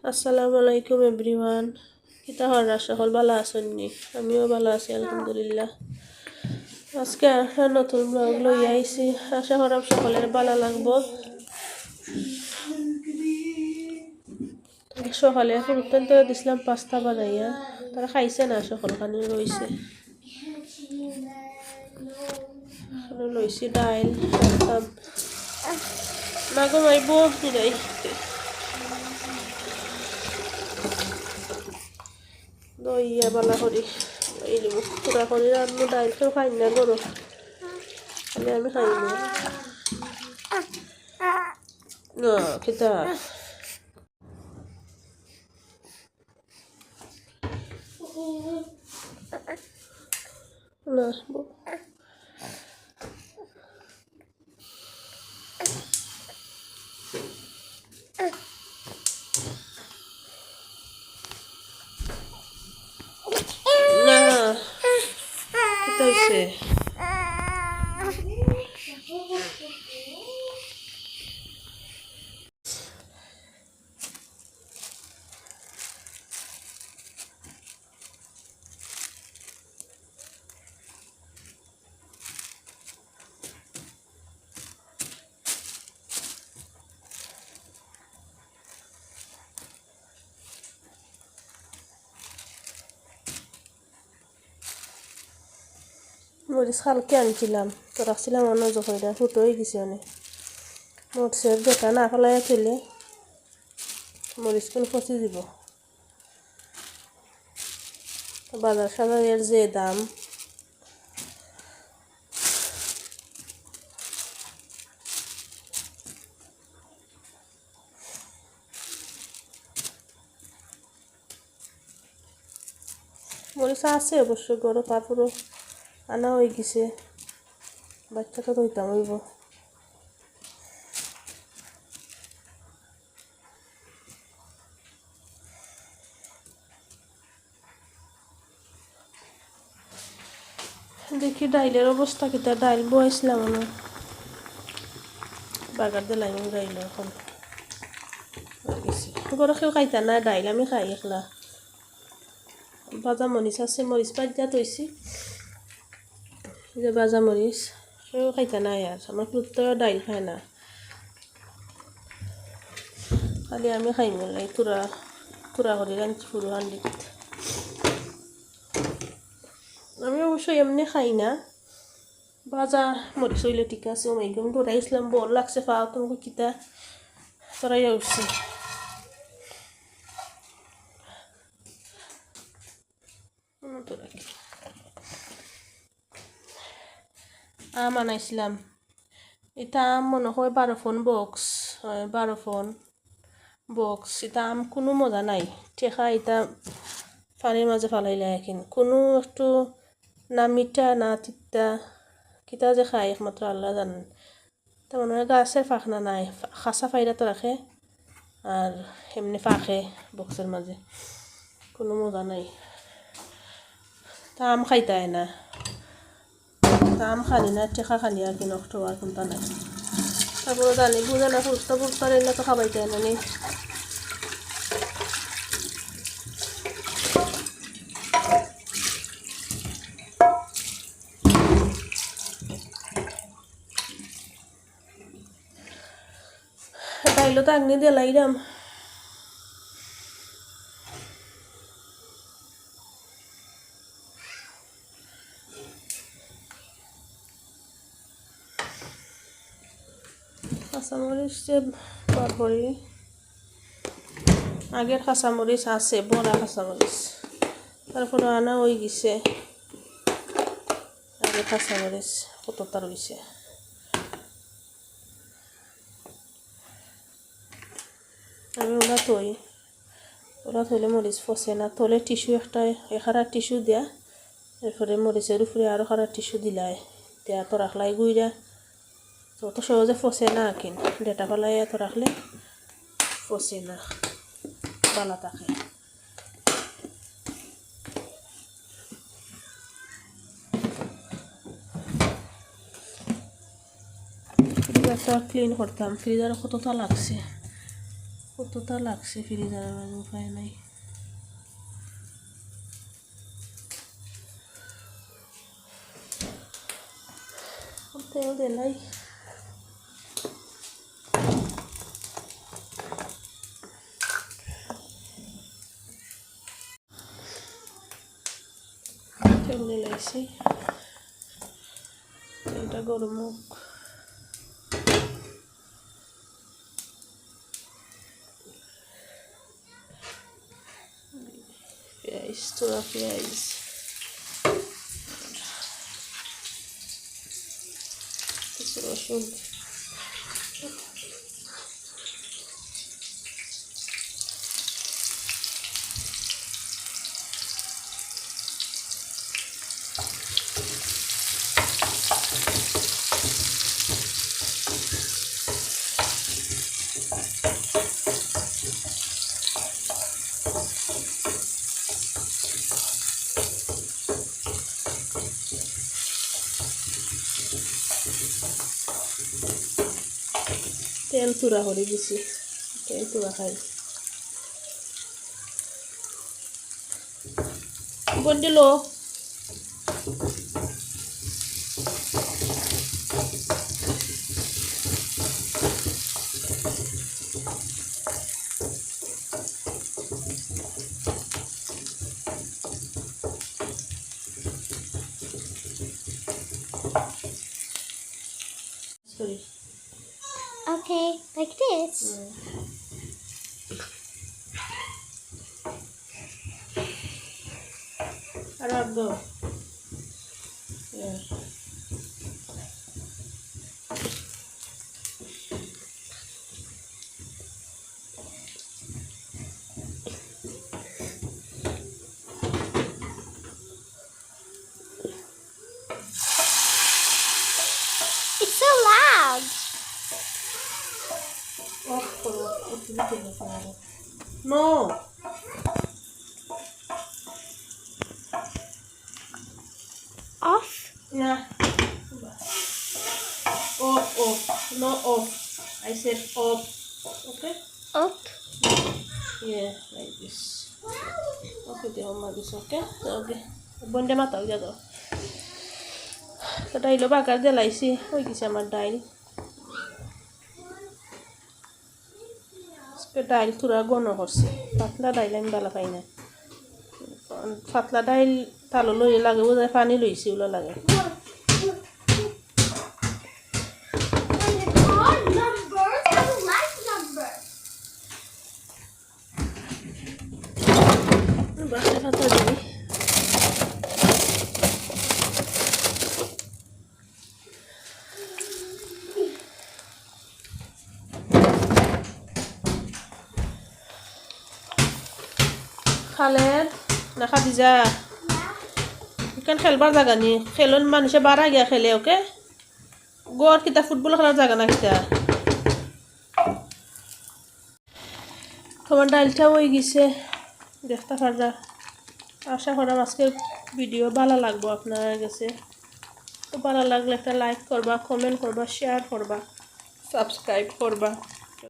আসসালামু আলাইকুম এভরিওয়ান। কিতা হওয়ার সকল ভালো আছেন নি? আমিও ভালো আছি আলহামদুলিল্লাহ। আজকে একটা নতুন ব্লগ লই আইছি, আশা করাম সকলের ভালো লাগবো। সকালে অত্যন্ত দিছিলাম পাস্তা বানাইয়া, তারা খাইছে না, সকলখানে রয়েছে। লইছি ডাইল না ঘুমাইব নাই দইয়া বালা করি এই দেবো পুরা করি রান্না। ডাইল কেউ খাই না গরো, খালি আমি খাই না খেতা না না খেতে হয়েছে। মরিচ কালকে আনছিলাম, তো রাখছিলাম অন্য যখন ফুটো হয়ে গেছে অনেক। মরিচের গোটা না ফেলাই থইলে মরিচ কোন ফসি দিব। বাজার সাজারের যে দাম, মরিচ আছে অবশ্য গরো, তারপরও আনা হয়ে গেছে। বাচ্চাটা ধরতাম হইব। দেখি ডাইলের অবস্থা কিতা। ডাইল বয়েছিলাম না, বাগার দিলাম ডাইল এখন গরো কেউ খাইতা না ডাইল, আমি খাই একলা। ভাজা মরিচ আছে, মরিচ পাইয়া তৈছি যে ভাজা মরিচ, কেউ খাইতা না। আর আমার পুত্র ডাইল খায় না, খালি আমি খাই মলাই তুরা তুরা করে রাঁধছি পুরো হান্ডিত। আমি অবশ্যই এমনি খাই না, ভাজা মরিচ হইলে ঠিক আছে। ও মাইগম ধরাইছিলাম, বল লাগছে পাও তোমাকে কিতা তরাইয়া উঠছে। আম আনাইছিলাম, এটা আম মনে হয় 12 ফোন বক্স, 12 ফোন বক্স। এটা আম কোনো মজা নাই, ঠেকা এটা পানির মাঝে ফালাইলে এখন কোনো একটু না মিঠা না তিতা, কিতা যে খাই একমাত্র আল্লাহ জানেন। তার মনে হয় গাছের ফাঁকনা নাই, খাসা ফাইরা তো রাখে আর এমনি ফাঁকে বক্সের মাঝে, কোনো মজা নাই। তা আম খাইতে না, তা আম খালি না টেকা খালি আর কি, নষ্ট হওয়ার কোনটা নাই। তারপরে জানি বুঝে না, ফুটতে ফুটতে এলে তো খাবাইতে না নি। ডাইলো তো আগ্নি দিয়ে লাইলাম, কাঁচামরিচ যে বাড়ি আগের কাঁচামরিচ আছে, বড়া কাঁচামরিচ, তারপরে আনা হয়ে গেছে আগের কাঁচামরিচ কতটা রয়েছে। আমি ওরা থইলে মরিচ ফসে না, থলে টিস্যু একটা এখারা টিস্যু দেয়া, এরপরে মরিচের উপরে আরও খারাপ টিস্যু দিলাই, দেয়া তো রাখলাই গুইরা, তো অত সহজে ফসে না। কিন ডেটা ফেলাই এত রাখলে ফসে না, ভালো থাকে। ফ্রিজারটা ক্লিন করতাম, ফ্রিজার কতটা লাগছে। কতটা লাগছে ফ্রিজারের মাঝে উপায় নাই। তেল দিলাই তেল দিলাইছি, তেলটা গরম হোক। পেঁয়াজ, তোরা পেঁয়াজ, কিছু রসুন, তেল তুরা করে দিছি, তেল তুরা খাই বন্ডিল। Sorry. Okay, like this. Arab go. Yeah. It's so loud. Off karo. No. Off? Yeah. Off, off. No off. I said off. Okay? Up. Yeah, like this. Okay, the home this, okay? Okay. Bonde mata ho jado. তো ডাইলও বাগার দিলাইছি, হয়ে গেছে আমার ডাইল। ডাইল তুরা গণ করছে, পাতলা ডাইল আমি ভালো পাই না। পাতলা ডাইল তালো লই লাগে, বোঝায় পানি লইছি ওগুলো লাগে। বাসা পাতা দিই। খালেদ না খাদিজা, এখানে খেলবার জায়গা নি, খেলন মানুষে বাড়া গিয়া খেলে, ওকে? গোর কিতা ফুটবল খেলার জায়গা না কিতা? তোমার ডাইলটা হয়ে গেছে, দেখতে পারবা। আশা করাম আজকের ভিডিও ভালো লাগবো আপনার কাছে। তো ভালো লাগলে একটা লাইক করবা, কমেন্ট করবা, শেয়ার করবা, সাবস্ক্রাইব করবা।